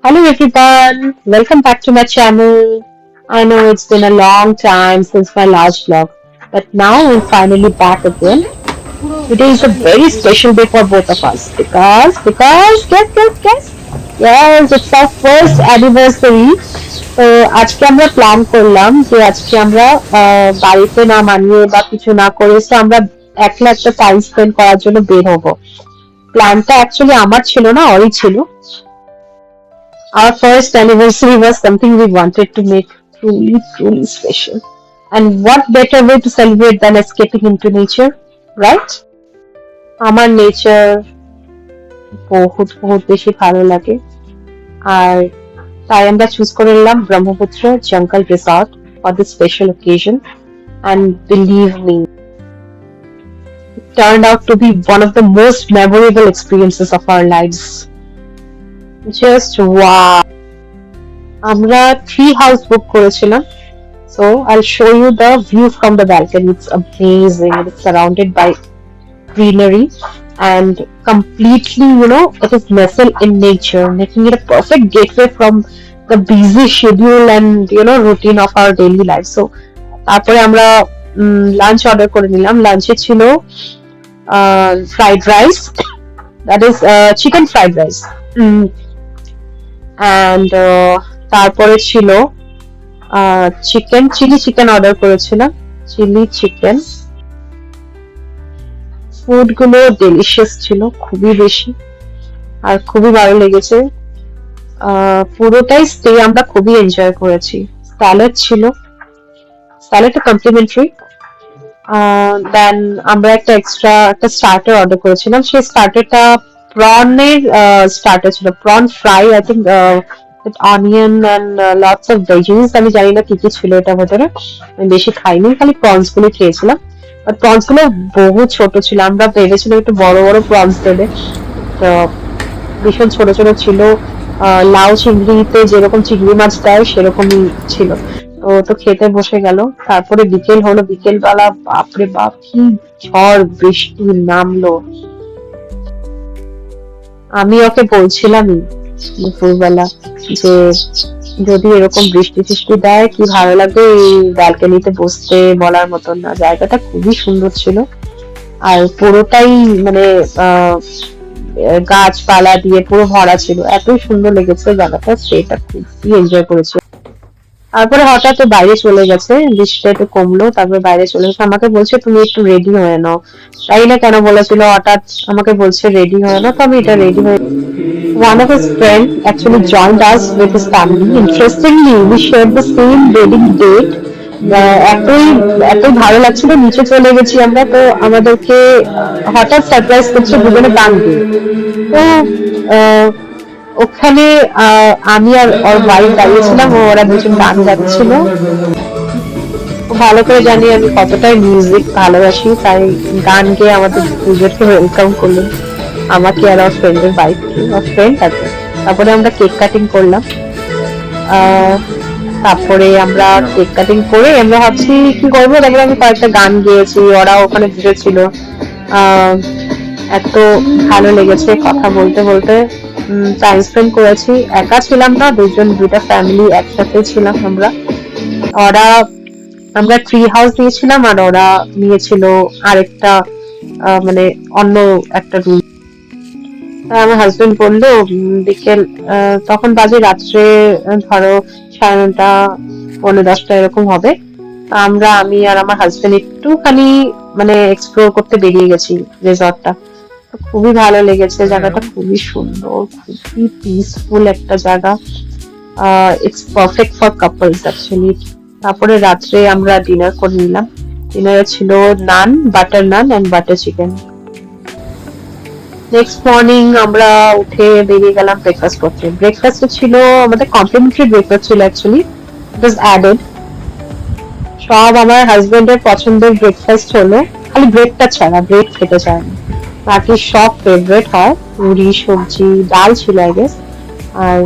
Hello everyone, welcome back to my channel. I know it's been a long time since my last vlog, but now I'm finally back again. Today is a very special day for both of us because guess. Yes, it's our first anniversary. তো আজকে আমরা plan করলাম যে আজকে আমরা বাড়িতে না মানিয়ে বা কিছু না করে তো আমরা একলা একটা টাইম স্পেন্ড করার জন্য বের হবো। প্ল্যানটা অ্যাকচুয়ালি আমার ছিল না, ওরই ছিল। Our first anniversary was something we wanted to make truly special. And what better way to celebrate than escaping into nature, right? আমার নেচার বহুত বেশি ভালো লাগে আর তাই আমরা চুজ করে নিলাম ব্রহ্মপুত্র জঙ্গল resort for this special occasion, and believe me, it turned out to be one of the most memorable experiences of our lives. Just wow. আমরা ট্রি হাউস বুক করেছিলাম, so I'll show you the view from the balcony. It's amazing. It's surrounded by greenery and completely, it is nestled in nature, making it a perfect gateway from the busy schedule and routine of our daily life. So তারপরে আমরা lunch order করে নিলাম। লাঞ্চে ছিল fried rice, that is chicken fried rice, and তারপরে ছিল chilli chicken order করেছিলাম, chilli chicken. Food গুলো ডেলিশিয়াস ছিল খুবই বেশি, আর খুবই ভালো লেগেছে। পুরোটাই স্টে আমরা খুবই এনজয় করেছি। স্যালাড ছিল, স্যালাডটা কমপ্লিমেন্টারি। দেন আমরা একটা এক্সট্রা একটা স্টার্টার অর্ডার করেছিলাম। সেই স্টার্টারটা প্রনের স্টার্টার ছিল, prawn fry, I think with onion and lots of veggies. আমি জানি না কি কি ছিল এটার ভেতরে, আমি বেশি খাইনি, খালি প্রনস গুলো খেয়েছিলাম। বাট প্রনস গুলো বহু ছোট ছিল, আমরা ভেবেছিলাম একটু বড় বড় প্রনস দেবে, তো ভীষণ ছোট ছোট ছিল। লাউ চিংড়িতে যেরকম চিংড়ি মাছ দেয় সেরকমই ছিল। তো খেতে বসে গেল। তারপরে বিকেল হলো, বিকেল বেলা বাপরে বাপ কি ঝড় বৃষ্টি নামলো। আমি ওকে বলছিলামই দুপুরবেলা যে যদি এরকম বৃষ্টি ফিষ্টি দেয় কি ভালো লাগবে এই ব্যালকনিতে বসতে, বলার মতন না। জায়গাটা খুবই সুন্দর ছিল, আর পুরোটাই মানে গাছপালা দিয়ে পুরো ভরা ছিল, এতই সুন্দর লেগেছে জায়গাটা, সেটা খুবই এনজয় করেছি। তারপরে হঠাৎ বাইরে চলে গেছে, বৃষ্টিটা একটু কমলো, তারপরে বাইরে চলে গেছে। আমাকে বলছে তুমি একটু রেডি হয়ে নাও, তাই না কেন বলেছিল, হঠাৎ আমাকে বলছে রেডি হয়ে নাও, তো আমি এটা রেডি হয়ে। One of his friends actually joined us with his family. Interestingly, we shared the same wedding date. এতই এতই ভালো লাগছিল, নিচে চলে গেছি আমরা, তো আমাদেরকে হঠাৎ সারপ্রাইজ করছে দুজনে গান দিয়ে। তো ওখানে আমি আর ওর ওয়াইফ দাঁড়িয়েছিলাম, ওরা দুজন গান গাচ্ছিল। ভালো করে জানি আমি কতটাই মিউজিক ভালোবাসি, তাই গান গেয়ে আমাদের দুজনকে ওয়েলকাম করলেন, আমাকে আর ওর ফ্রেন্ডের ওয়াইফকে, ওর ফ্রেন্ড আছে। তারপরে আমরা কেক কাটিং করলাম। তারপরে আমরা কেক কাটিং করে আমরা ভাবছি কি করবো, তারপরে আমি কয়েকটা গান গেয়েছি, ওরা ওখানে বসেছিল। এত ভালো লেগেছে, কথা বলতে বলতে টাইম স্পেন্ড করেছি। একা ছিলাম না, দুইটা ফ্যামিলি একসাথে ছিলাম আমরা। ওরা আমরা ট্রি হাউস নিয়েছিলাম, আর ওরা নিয়েছিল আরেকটা মানে অন্য একটা রুম। আমার হাজবেন্ড বললো বিকেল, তখন বাজে রাত্রে ধরো 9:30 9:30 এরকম হবে। আমি আর আমার হাজবেন্ড একটুখানি মানে এক্সপ্লোর করতে বেরিয়ে গেছি রিসর্টটা। খুবই ভালো লেগেছে, জায়গাটা খুবই সুন্দর, খুবই পিসফুল একটা জায়গা। It's perfect for couples actually. তারপরে রাত্রে আমরা ডিনার করে নিলাম। ডিনারে ছিল naan, butter naan and butter chicken. Next morning আমরা উঠে বেরিয়ে গেলাম ব্রেকফাস্ট করতে। ব্রেকফাস্টে ছিল আমাদের কমপ্লিমেন্টারি ব্রেকফাস্ট ছিল অ্যাকচুয়ালি, ইট ওয়াজ অ্যাডেড। সব আমার হাজবেন্ডের পছন্দের ব্রেকফাস্ট হলো, খালি ব্রেডটা ছাড়া, ব্রেড খেতে চায় না, বাকি সব ফেভারিট হয়। পুরি, সবজি, ডাল ছিল আই গেস, আর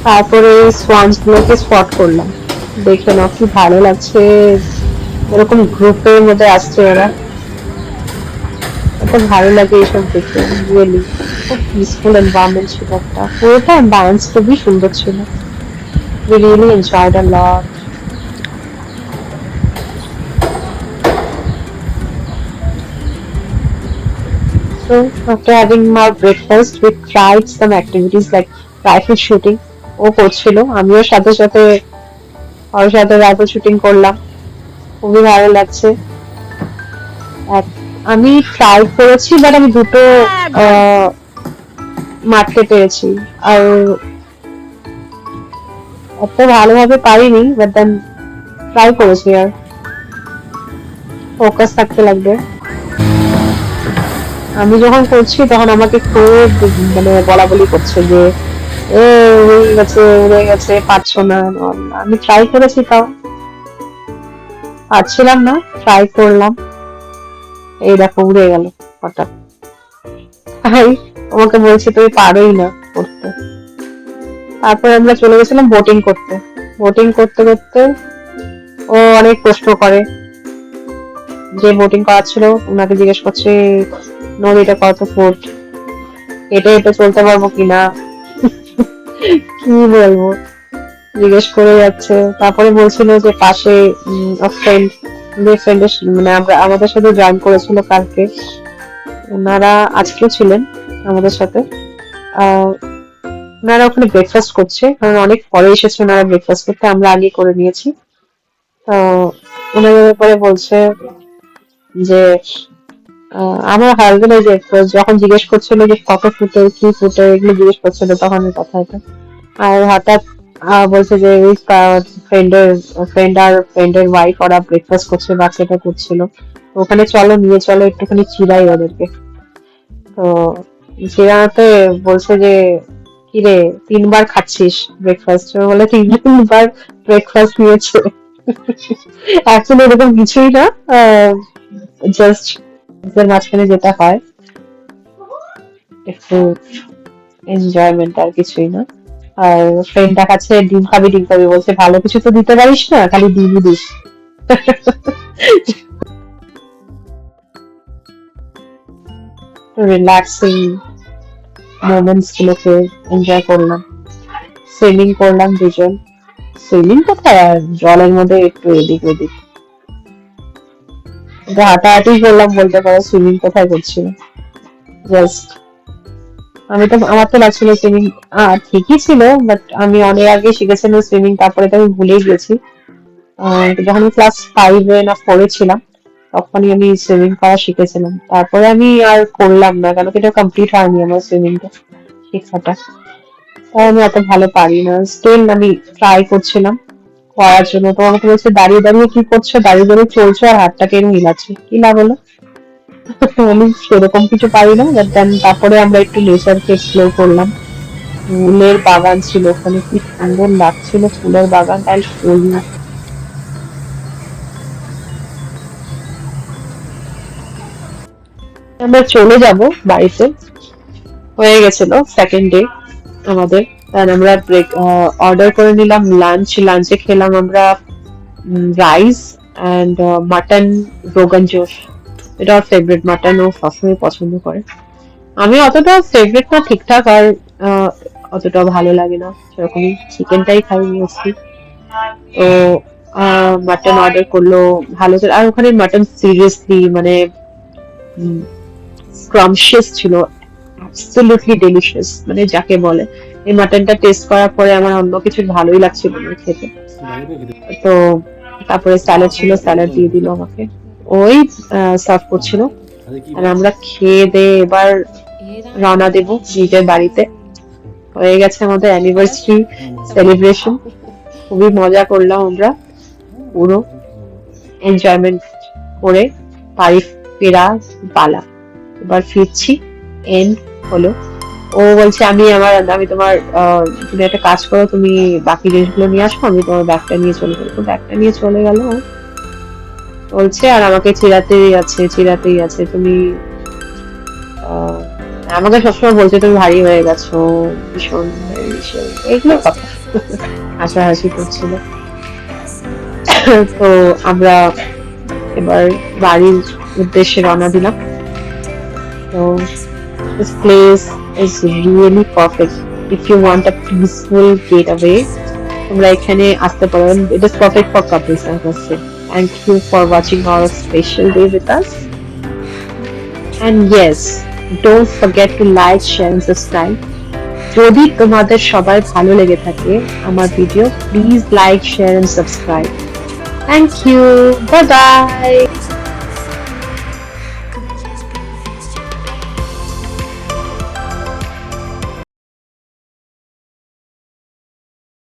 তারপরে সোয়ান্স গুলোকে স্পট করলাম। দেখে নাও কি ভালো লাগছে, এরকম গ্রুপের মধ্যে আসছে ওরা, এত ভালো লাগে এইসব দেখে। রিয়েলি খুব পিসফুল এনভায়রনমেন্ট ছিল একটা, পুরোটা ব্যালেন্স খুবই সুন্দর ছিল। We really enjoyed a lot. So after having our breakfast, we tried some activities like rifle shooting. ও করছিল, আমিও সাথে সাথে ওর সাথে রাইফেল শুটিং করলাম, খুবই ভালো লাগছে। আমি ট্রাই করেছি, বাট আমি দুটো মারতে পেরেছি, আর অত ভালোভাবে পারিনি, বাট দেন ট্রাই করেছি। আর ফোকাস থাকতে লাগবে। আমি যখন করছি তখন আমাকে খুব মানে বলা বলি করছে যে এ উড়ে গেছে পারছো না। আমি ট্রাই করেছি, তাও পারছিলাম না, ট্রাই করলাম, এই দেখো উড়ে গেল হঠাৎ। তাই আমাকে বলছে তুমি পারোই না করতে। তারপর আমরা চলে গেছিলাম বোটিং করতে। বোটিং করতে করতে ও অনেক প্রশ্ন করে, যে বোটিং করাচ্ছিল ওনাকে জিজ্ঞেস করছে নদীটা কত ফুট, হেঁটে হেঁটে চলতে পারবো কিনা, কি বলবো, জিজ্ঞেস করে যাচ্ছে। তারপরে বলছিল যে পাশে ফ্রেন্ড, মানে আমরা আমাদের সাথে জয়েন করেছিল কালকে, ওনারা আজকেও ছিলেন আমাদের সাথে। ওনারা ওখানে ব্রেকফাস্ট করছে, কারণ অনেক পরে এসেছে ওনারা ব্রেকফাস্ট করতে, আমরা আগে করে নিয়েছি। তো ওনাদের ব্যাপারে বলছে যে আমার হাজবেন্ড ওই যে যখন জিজ্ঞেস করছিল যে কত ফুটে কি ফুটে এগুলো জিজ্ঞেস করছিল তখন কথা এটা, আর হঠাৎ বলছে যে ওই ফ্রেন্ডের ওয়াইফ ওরা ব্রেকফাস্ট করছে, বাচ্চাটা করছিল, ওখানে চলো নিয়ে চলো একটুখানি চিড়াই ওদেরকে। তো চিড়াতে বলছে যে কিরে 3 বার খাচ্ছিস ব্রেকফাস্ট, বলে 3 বার ব্রেকফাস্ট নিয়েছে। অ্যাকচুয়ালি এরকম কিছুই না, জাস্ট এর মাঝখানে যেটা হয় একটু এনজয়মেন্ট, আর কিছুই না। আর ফ্রেন্ড দেখাচ্ছে ডিম খাবি ডিম খাবি, বলছে ভালো কিছু তো দিতে পারিস না, খালি ডিমই দিস। রিল্যাক্সিং মোমেন্টস গুলোকে এনজয় করলাম। সুইমিং করলাম দুজন। সুইমিং কোথায়, আর জলের মধ্যে একটু এদিক ওদিক হাঁটাহাঁটি করলাম বলতে পারো, সুইমিং কোথায় করছি। জাস্ট আমার তো লাগছিল সুইমিং ঠিকই ছিল, বাট আমি অনেক আগে শিখেছিলাম সুইমিং, তারপরে তো আমি ভুলেই গেছি। যখন আমি ক্লাস 5 না 4 ছিলাম তখনই আমি সুইমিং করা শিখেছিলাম, তারপরে আমি আর করলাম না, কেন কি এটা কমপ্লিট হয়নি আমার সুইমিংটা শেখাটা। তাই আমি অত ভালো পারি না, স্টিল আমি ট্রাই করছিলাম করার জন্য। তো আমাকে বলছে দাঁড়িয়ে দাঁড়িয়ে কি করছো, দাঁড়িয়ে দাঁড়িয়ে চলছো আর হাতটাকে এরকম হিলাচ্ছো, কি লাভ হলো। আমি সেরকম কিছু পারি না, বাট দেন তারপরে আমরা একটু নেচারকে এক্সপ্লোর করলাম। ফুলের বাগান ছিল ওখানে, কি সুন্দর লাগছিল ফুলের বাগান, তাই আমরা চলে যাব বাড়িতে, হয়ে গেছিল সেকেন্ড ডে আমাদের। আর আমরা ব্রেক অর্ডার করে নিলাম লাঞ্চে খেলাম আমরা rice and mutton rogan josh. এটা ওর ফেভারিট, মাটন ও সবসময় পছন্দ করে। আমি অতটা ফেভারিট না, ঠিকঠাক, আর অতটা ভালো লাগে না, সেরকমই চিকেনটাই খাই মোস্টলি। তো মাটন অর্ডার করলো ভালো করে, আর ওখানে মাটন সিরিয়াসলি মানে স্ক্রাম্পশিয়াস ছিল, অ্যাবসলিউটলি ডেলিশিয়াস, মানে যাকে বলে। এই মাটনটা টেস্ট করার পরে আমার অন্য কিছু ভালোই লাগছিল না খেতে। তো তারপরে স্যালাড ছিল, স্যালাড দিয়ে দিল আমাকে, ওই সার্ভ করছিল। আর আমরা খেয়ে দিয়ে এবার রওনা দেব নিজের বাড়িতে। হয়ে গেছে আমাদের অ্যানিভার্সারি সেলিব্রেশন, খুবই মজা করলাম আমরা, পুরো এনজয়মেন্ট করে বাড়ি ফেরা পালা। এবার ফিরছি, এন্ড হলো। ও বলছে আমি তোমার তুমি একটা কাজ করো, তুমি বাকি জিনিসগুলো নিয়ে আসো, আমি তোমার ব্যাগটা নিয়ে চলে গেলো। তো ব্যাগটা নিয়ে চলে গেল বলছে, আর আমাকে চিরাতেই আছে তুমি আমাকে সবসময় বলছে তুমি ভারী হয়ে গেছো, ভীষণ এইগুলো কথা হাসাহাসি করছিল। তো আমরা এবার বাড়ির উদ্দেশ্যে রওনা দিলাম। তো this place is really perfect if you want a peaceful getaway. তোমরা এখানে আসতে পারো। It is perfect for couples, I must say. Thank you for watching our special day with us. And yes, don't forget to like, share and subscribe. যদি তোমাদের সবার ভালো লেগে থাকে আমার video, please like, share and subscribe. Thank you, bye by.